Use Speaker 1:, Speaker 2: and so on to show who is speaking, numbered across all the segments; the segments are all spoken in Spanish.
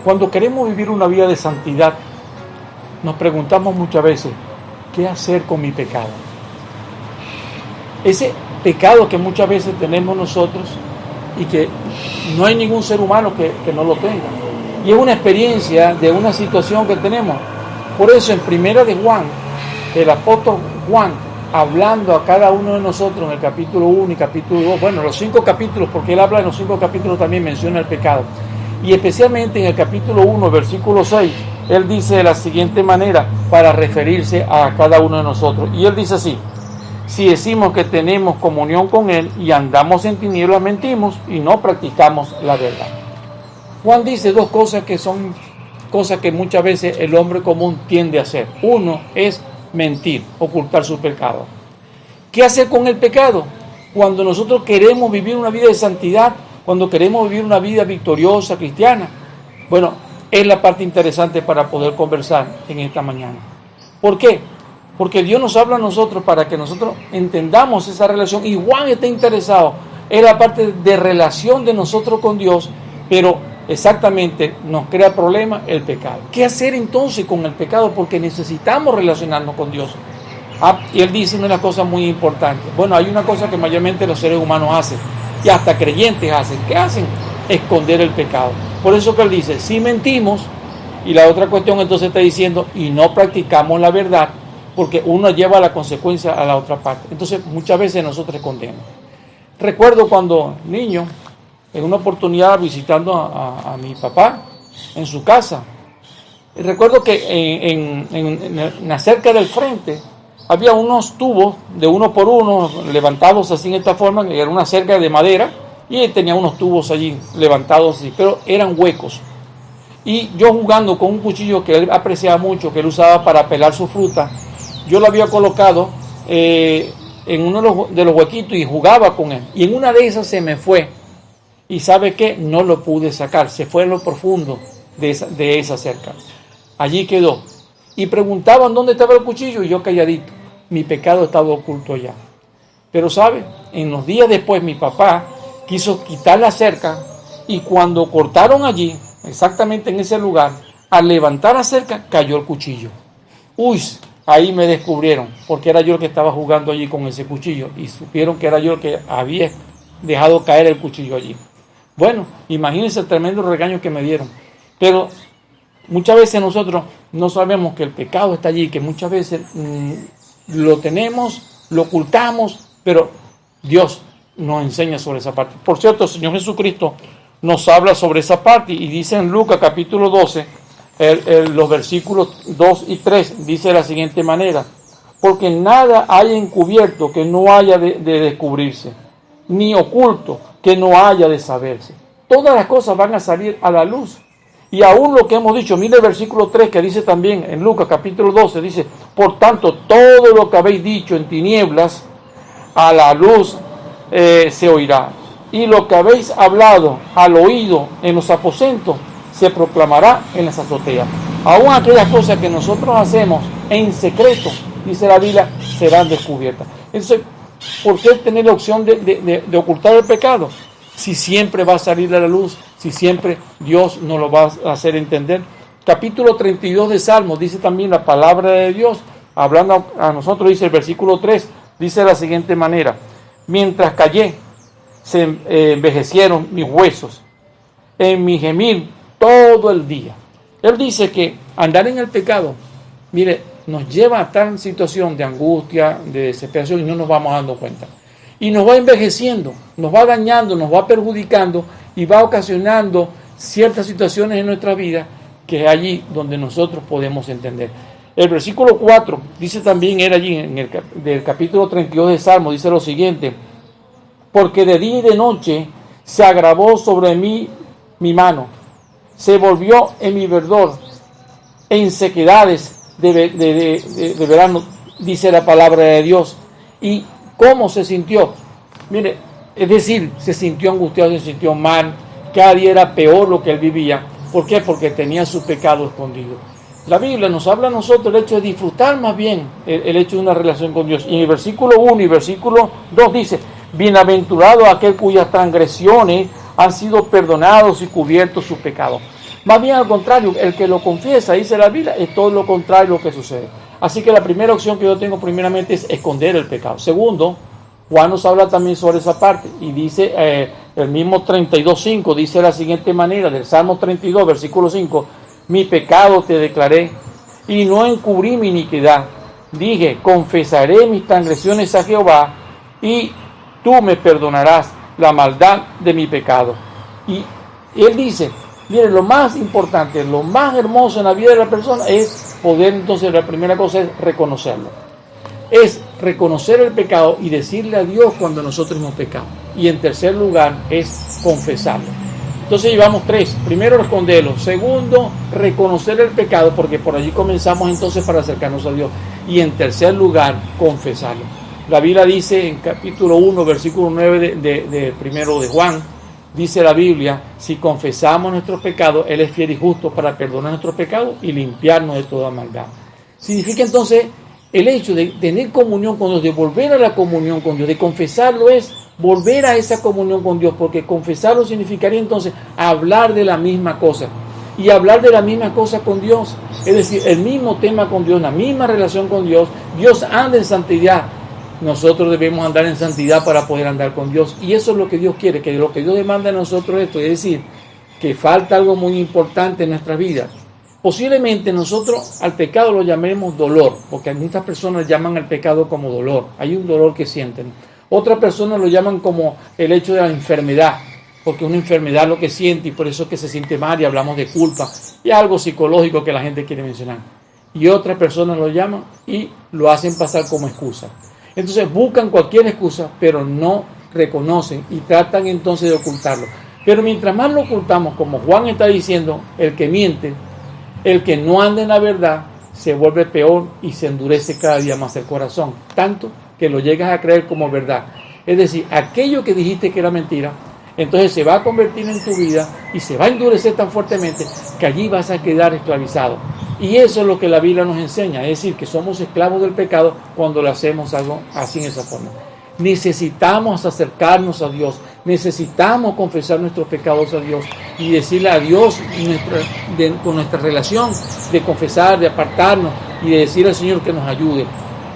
Speaker 1: Cuando queremos vivir una vida de santidad, nos preguntamos muchas veces, ¿qué hacer con mi pecado? Ese pecado que muchas veces tenemos nosotros y que no hay ningún ser humano que no lo tenga. Y es una experiencia de una situación que tenemos. Por eso en Primera de Juan, el apóstol Juan, hablando a cada uno de nosotros en el capítulo 1 y capítulo 2, bueno, los 5 capítulos, porque él habla en los 5 capítulos también menciona el pecado. Y especialmente en el capítulo 1, versículo 6, él dice de la siguiente manera para referirse a cada uno de nosotros. Y él dice así: si decimos que tenemos comunión con Él y andamos en tinieblas, mentimos y no practicamos la verdad. Juan dice 2 cosas que son cosas que muchas veces el hombre común tiende a hacer. Uno es mentir, ocultar su pecado. ¿Qué hacer con el pecado? Cuando nosotros queremos vivir una vida de santidad, cuando queremos vivir una vida victoriosa, cristiana. Bueno, es la parte interesante para poder conversar en esta mañana. ¿Por qué? Porque Dios nos habla a nosotros para que nosotros entendamos esa relación. Y Juan está interesado en la parte de relación de nosotros con Dios, pero exactamente nos crea problema el pecado. ¿Qué hacer entonces con el pecado? Porque necesitamos relacionarnos con Dios. Y él dice una cosa muy importante. Bueno, hay una cosa que mayormente los seres humanos hacen, y hasta creyentes hacen. ¿Qué hacen? Esconder el pecado. Por eso que él dice, si mentimos, y la otra cuestión entonces está diciendo, y no practicamos la verdad, porque uno lleva la consecuencia a la otra parte. Entonces muchas veces nosotros escondemos. Recuerdo cuando niño, en una oportunidad visitando a mi papá en su casa, y recuerdo que en la cerca del frente había unos tubos de 1 por 1 levantados así en esta forma, que era una cerca de madera, y tenía unos tubos allí levantados así, pero eran huecos. Y yo jugando con un cuchillo que él apreciaba mucho, que él usaba para pelar su fruta, yo lo había colocado en uno de los huequitos y jugaba con él. Y en una de esas se me fue. Y ¿sabe qué? No lo pude sacar. Se fue en lo profundo de esa cerca. Allí quedó. Y preguntaban dónde estaba el cuchillo y yo calladito. Mi pecado estaba oculto allá. Pero ¿sabe? En los días después mi papá quiso quitar la cerca y cuando cortaron allí, exactamente en ese lugar, al levantar la cerca cayó el cuchillo. Uy, ahí me descubrieron, porque era yo el que estaba jugando allí con ese cuchillo y supieron que era yo el que había dejado caer el cuchillo allí. Bueno, imagínense el tremendo regaño que me dieron. Pero muchas veces nosotros no sabemos que el pecado está allí, que muchas veces lo tenemos, lo ocultamos, pero Dios nos enseña sobre esa parte. Por cierto, el Señor Jesucristo nos habla sobre esa parte y dice en Lucas capítulo 12, los versículos 2 y 3, dice de la siguiente manera: porque nada hay encubierto que no haya de descubrirse, ni oculto que no haya de saberse. Todas las cosas van a salir a la luz. Y aún lo que hemos dicho, mire el versículo 3 que dice también en Lucas capítulo 12, dice: por tanto, todo lo que habéis dicho en tinieblas, a la luz se oirá. Y lo que habéis hablado al oído en los aposentos, se proclamará en las azoteas. Aún aquellas cosas que nosotros hacemos en secreto, dice la Biblia, serán descubiertas. Entonces, ¿por qué tener la opción de ocultar el pecado? Si siempre va a salir a la luz, si siempre Dios nos lo va a hacer entender. Capítulo 32 de Salmos, dice también la palabra de Dios, hablando a nosotros, dice el versículo 3, dice de la siguiente manera: mientras callé, se envejecieron mis huesos, en mi gemir todo el día. Él dice que andar en el pecado, mire, nos lleva a tal situación de angustia, de desesperación, y no nos vamos dando cuenta. Y nos va envejeciendo, nos va dañando, nos va perjudicando y va ocasionando ciertas situaciones en nuestra vida que es allí donde nosotros podemos entender. El versículo 4 dice también, era allí en del capítulo 32 de Salmo, dice lo siguiente: porque de día y de noche se agravó sobre mí mi mano, se volvió en mi verdor, en sequedades de verano, dice la palabra de Dios. ¿Y cómo se sintió? Mire, es decir, se sintió angustiado, se sintió mal, cada día era peor lo que él vivía. ¿Por qué? Porque tenía su pecado escondido. La Biblia nos habla a nosotros el hecho de disfrutar más bien el hecho de una relación con Dios. Y en el versículo 1 y versículo 2 dice: bienaventurado aquel cuyas transgresiones han sido perdonados y cubiertos sus pecados. Más bien al contrario, el que lo confiesa, dice la Biblia, es todo lo contrario lo que sucede. Así que la primera opción que yo tengo primeramente es esconder el pecado. Segundo, Juan nos habla también sobre esa parte y dice, el mismo 32.5 dice de la siguiente manera, del Salmo 32, versículo 5, mi pecado te declaré y no encubrí mi iniquidad. Dije, confesaré mis transgresiones a Jehová y tú me perdonarás la maldad de mi pecado. Y él dice, mire, lo más importante, lo más hermoso en la vida de la persona es poder, entonces la primera cosa es reconocerlo. Es reconocer el pecado y decirle a Dios cuando nosotros hemos pecado. Y en tercer lugar es confesarlo. Entonces llevamos tres. Primero, esconderlo. Segundo, reconocer el pecado, porque por allí comenzamos entonces para acercarnos a Dios. Y en tercer lugar, confesarlo. La Biblia dice en capítulo 1, versículo 9 de primero de Juan, dice la Biblia, si confesamos nuestros pecados, Él es fiel y justo para perdonar nuestros pecados y limpiarnos de toda maldad. Significa entonces el hecho de tener comunión con Dios, de volver a la comunión con Dios, de confesarlo es volver a esa comunión con Dios, porque confesarlo significaría entonces hablar de la misma cosa. Y hablar de la misma cosa con Dios, es decir, el mismo tema con Dios, la misma relación con Dios. Dios anda en santidad. Nosotros debemos andar en santidad para poder andar con Dios. Y eso es lo que Dios quiere, que lo que Dios demanda de nosotros esto, es decir, que falta algo muy importante en nuestra vida. Posiblemente nosotros al pecado lo llamemos dolor, porque muchas personas llaman al pecado como dolor. Hay un dolor que sienten. Otras personas lo llaman como el hecho de la enfermedad, porque una enfermedad lo que siente y por eso es que se siente mal y hablamos de culpa. Y algo psicológico que la gente quiere mencionar. Y otras personas lo llaman y lo hacen pasar como excusa. Entonces buscan cualquier excusa, pero no reconocen y tratan entonces de ocultarlo. Pero mientras más lo ocultamos, como Juan está diciendo, el que miente, el que no anda en la verdad, se vuelve peor y se endurece cada día más el corazón, tanto que lo llegas a creer como verdad. Es decir, aquello que dijiste que era mentira, entonces se va a convertir en tu vida y se va a endurecer tan fuertemente que allí vas a quedar esclavizado. Y eso es lo que la Biblia nos enseña, es decir, que somos esclavos del pecado cuando lo hacemos algo así en esa forma. Necesitamos acercarnos a Dios, necesitamos confesar nuestros pecados a Dios y decirle a Dios con nuestra relación de confesar, de apartarnos y de decir al Señor que nos ayude.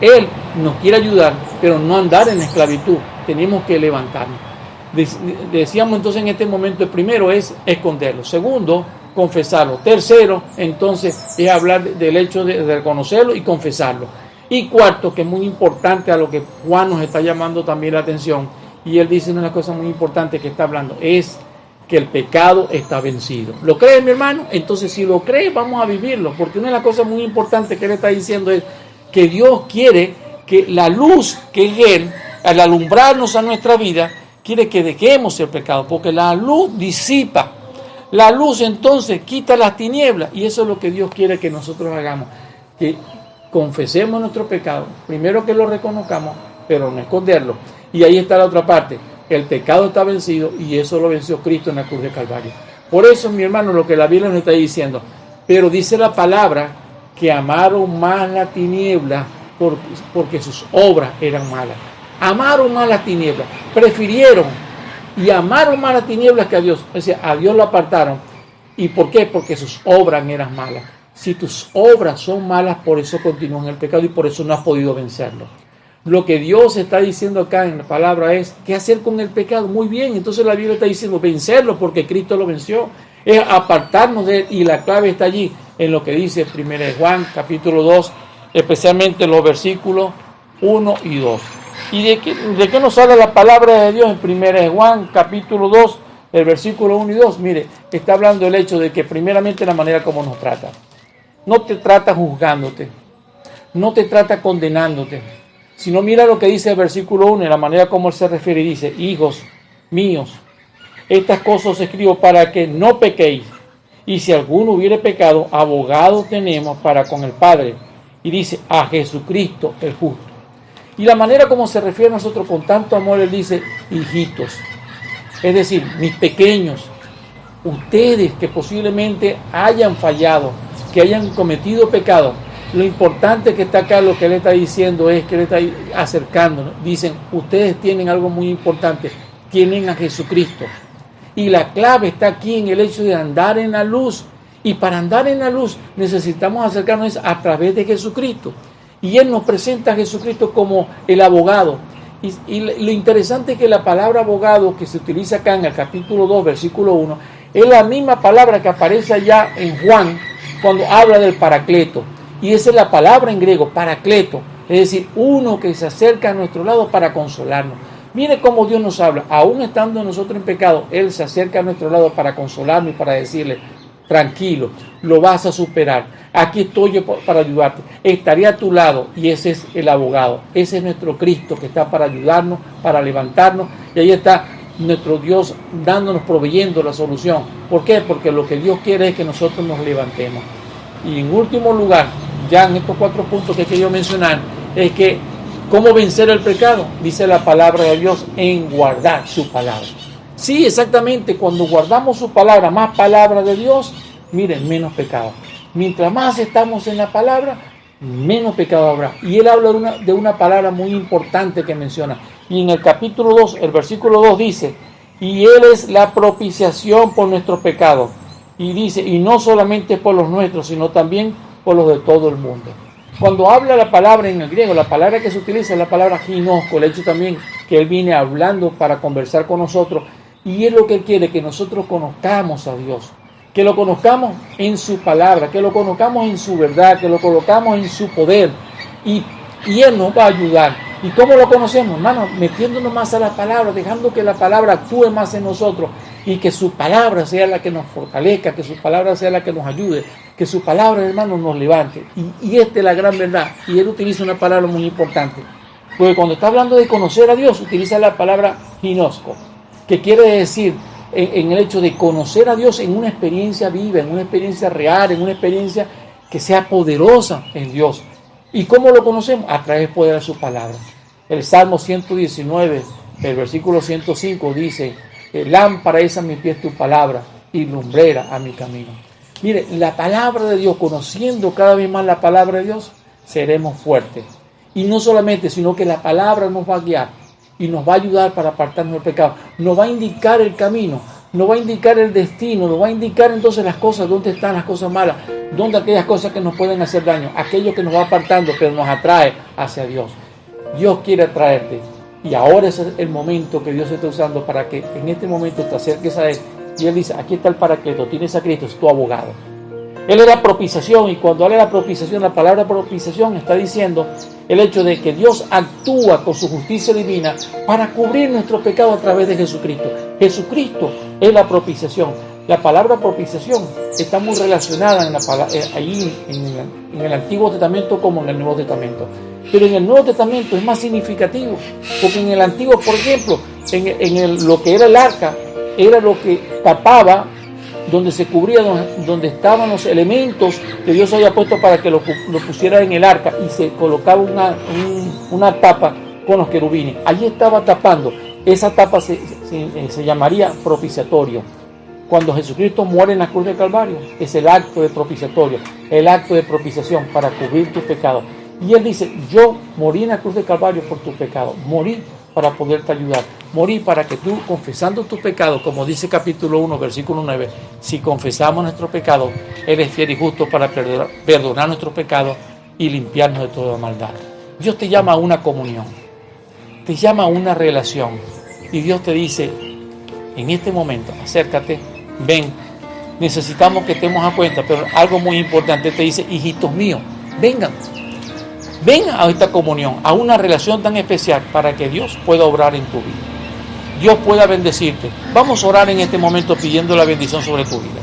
Speaker 1: Él nos quiere ayudar, pero no andar en esclavitud, tenemos que levantarnos. Decíamos entonces en este momento, el primero es esconderlo, segundo, confesarlo, tercero, entonces es hablar del hecho de reconocerlo y confesarlo. Y cuarto, que es muy importante a lo que Juan nos está llamando también la atención, y él dice una de las cosas muy importantes que está hablando, es que el pecado está vencido. ¿Lo crees, mi hermano? Entonces, si lo crees, vamos a vivirlo, porque una de las cosas muy importantes que él está diciendo es que Dios quiere que la luz que es Él, al alumbrarnos a nuestra vida, quiere que dejemos el pecado, porque la luz disipa. La luz entonces quita las tinieblas, y eso es lo que Dios quiere que nosotros hagamos, que confesemos nuestro pecado, primero que lo reconozcamos, pero no esconderlo. Y ahí está la otra parte, el pecado está vencido y eso lo venció Cristo en la cruz de Calvario. Por eso, mi hermano, lo que la Biblia nos está diciendo, pero dice la palabra que amaron más la tiniebla porque sus obras eran malas. Amaron más las tinieblas, prefirieron y amaron más las tinieblas que a Dios. O sea, a Dios lo apartaron. ¿Y por qué? Porque sus obras eran malas. Si tus obras son malas, por eso continúan en el pecado y por eso no has podido vencerlo. Lo que Dios está diciendo acá en la palabra es, ¿qué hacer con el pecado? Muy bien, entonces la Biblia está diciendo vencerlo porque Cristo lo venció. Es apartarnos de él y la clave está allí en lo que dice 1 Juan capítulo 2, especialmente los versículos 1 y 2. ¿Y de qué nos habla la palabra de Dios en 1 Juan capítulo 2, el versículo 1 y 2? Mire, está hablando del hecho de que primeramente la manera como nos trata. No te trata juzgándote, no te trata condenándote, sino mira lo que dice el versículo 1, en la manera como él se refiere y dice, hijos míos, estas cosas os escribo para que no pequéis, y si alguno hubiere pecado, abogado tenemos para con el Padre, y dice, a Jesucristo el justo. Y la manera como se refiere a nosotros con tanto amor, él dice, hijitos, es decir, mis pequeños, ustedes que posiblemente hayan fallado, que hayan cometido pecado, lo importante que está acá, lo que él está diciendo es que él está acercándonos. Dicen, ustedes tienen algo muy importante, tienen a Jesucristo. Y la clave está aquí en el hecho de andar en la luz, Y para andar en la luz necesitamos acercarnos a través de Jesucristo. Y Él nos presenta a Jesucristo como el abogado. Y lo interesante es que la palabra abogado que se utiliza acá en el capítulo 2, versículo 1, es la misma palabra que aparece allá en Juan cuando habla del paracleto. Y esa es la palabra en griego, paracleto. Es decir, uno que se acerca a nuestro lado para consolarnos. Mire cómo Dios nos habla. Aún estando nosotros en pecado, Él se acerca a nuestro lado para consolarnos y para decirle: tranquilo, lo vas a superar. Aquí estoy yo para ayudarte. Estaré a tu lado. Y ese es el abogado. Ese es nuestro Cristo que está para ayudarnos, para levantarnos. Y ahí está nuestro Dios dándonos, proveyendo la solución. ¿Por qué? Porque lo que Dios quiere es que nosotros nos levantemos. Y en último lugar, ya en estos 4 puntos que he querido mencionar, es que ¿cómo vencer el pecado? Dice la palabra de Dios, en guardar su palabra. Sí, exactamente, cuando guardamos su palabra, más palabra de Dios, miren, menos pecado. Mientras más estamos en la palabra, menos pecado habrá. Y Él habla de una palabra muy importante que menciona. Y en el capítulo 2, el versículo 2 dice: y Él es la propiciación por nuestros pecados. Y dice, y no solamente por los nuestros, sino también por los de todo el mundo. Cuando habla la palabra en el griego, la palabra que se utiliza es la palabra ginosco. El hecho también que Él viene hablando para conversar con nosotros. Y es lo que Él quiere, que nosotros conozcamos a Dios. Que lo conozcamos en su palabra, que lo conozcamos en su verdad, que lo conozcamos en su poder. Y Él nos va a ayudar. ¿Y cómo lo conocemos, hermano? Metiéndonos más a la palabra, dejando que la palabra actúe más en nosotros. Y que su palabra sea la que nos fortalezca, que su palabra sea la que nos ayude, que su palabra, hermano, nos levante. Y esta es la gran verdad. Y Él utiliza una palabra muy importante. Porque cuando está hablando de conocer a Dios, utiliza la palabra ginosco, que quiere decir en el hecho de conocer a Dios en una experiencia viva, en una experiencia real, en una experiencia que sea poderosa en Dios. ¿Y cómo lo conocemos? A través del poder de su palabra. El Salmo 119, el versículo 105 dice: lámpara es a mi pies tu palabra y lumbrera a mi camino. Mire, la palabra de Dios, conociendo cada vez más la palabra de Dios, seremos fuertes. Y no solamente, sino que la palabra nos va a guiar y nos va a ayudar para apartarnos del pecado. Nos va a indicar el camino, nos va a indicar el destino, nos va a indicar entonces las cosas, dónde están las cosas malas, dónde aquellas cosas que nos pueden hacer daño, aquello que nos va apartando, pero nos atrae hacia Dios. Dios quiere atraerte. Y ahora es el momento que Dios está usando para que en este momento te acerques a Él. Y Él dice: aquí está el paracleto, tienes a Cristo, es tu abogado. Él era propiciación, y cuando habla de la propiciación, la palabra propiciación está diciendo el hecho de que Dios actúa con su justicia divina para cubrir nuestro pecado a través de Jesucristo. Jesucristo es la propiciación. La palabra propiciación está muy relacionada ahí en el Antiguo Testamento como en el Nuevo Testamento. Pero en el Nuevo Testamento es más significativo, porque en el Antiguo, por ejemplo, lo que era el arca, era lo que tapaba, donde se cubría, donde estaban los elementos que Dios había puesto para que lo pusiera en el arca, y se colocaba una tapa con los querubines. Allí estaba tapando. Esa tapa se llamaría propiciatorio. Cuando Jesucristo muere en la cruz del Calvario, es el acto de propiciatorio, el acto de propiciación para cubrir tus pecados. Y Él dice: yo morí en la cruz del Calvario por tu pecado, morí para poderte ayudar, morí para que tú, confesando tus pecados, como dice capítulo 1, versículo 9, si confesamos nuestros pecados, Él es fiel y justo para perdonar nuestros pecados y limpiarnos de toda maldad. Dios te llama a una comunión, te llama a una relación, y Dios te dice: en este momento, acércate, ven, necesitamos que estemos a cuenta, pero algo muy importante, te dice: hijitos míos, vengan a esta comunión, a una relación tan especial, para que Dios pueda obrar en tu vida, Dios pueda bendecirte. Vamos a orar en este momento pidiendo la bendición sobre tu vida.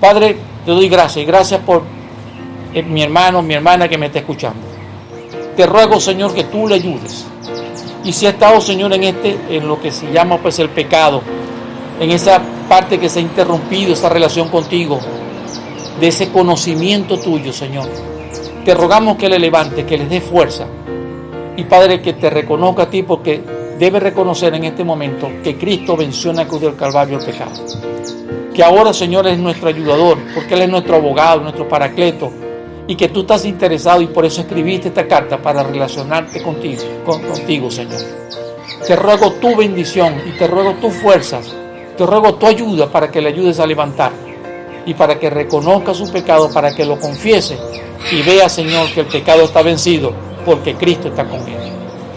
Speaker 1: Padre, te doy gracias, y gracias por mi hermano, mi hermana que me está escuchando. Te ruego, Señor, que tú le ayudes. Y si ha estado, Señor, en lo que se llama pues el pecado, en esa parte que se ha interrumpido esa relación contigo, de ese conocimiento tuyo, Señor, te rogamos que le levante, que les dé fuerza. Y Padre, que te reconozca a ti, porque debe reconocer en este momento que Cristo venció en la cruz del Calvario el pecado. Que ahora, Señor, es nuestro ayudador, porque Él es nuestro abogado, nuestro paracleto. Y que tú estás interesado, y por eso escribiste esta carta, para relacionarte contigo, Señor. Te ruego tu bendición y te ruego tus fuerzas. Te ruego tu ayuda para que le ayudes a levantar. y para que reconozca su pecado, para que lo confiese y vea, Señor, que el pecado está vencido porque Cristo está con él.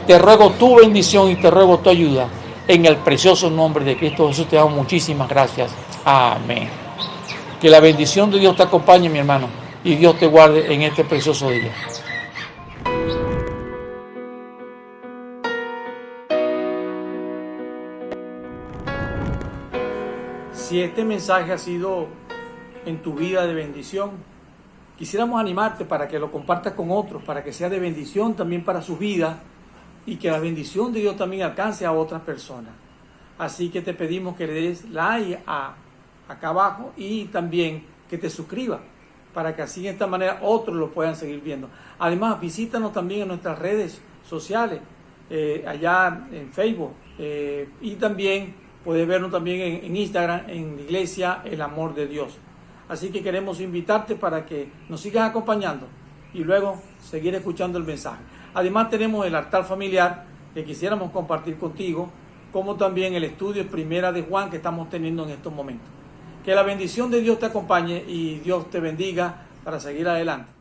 Speaker 1: Te ruego tu bendición y te ruego tu ayuda. En el precioso nombre de Cristo Jesús te damos muchísimas gracias. Amén. Que la bendición de Dios te acompañe, mi hermano, y Dios te guarde en este precioso día. Si este mensaje ha sido en tu vida de bendición, quisiéramos animarte para que lo compartas con otros, para que sea de bendición también para su vida y que la bendición de Dios también alcance a otras personas. Así que te pedimos que le des like acá abajo y también que te suscribas para que así de esta manera otros lo puedan seguir viendo. Además, visítanos también en nuestras redes sociales, allá en Facebook, y también puedes vernos también en Instagram, en la Iglesia El Amor de Dios. Así que queremos invitarte para que nos sigas acompañando y luego seguir escuchando el mensaje. Además tenemos el altar familiar que quisiéramos compartir contigo, como también el estudio Primera de Juan que estamos teniendo en estos momentos. Que la bendición de Dios te acompañe y Dios te bendiga para seguir adelante.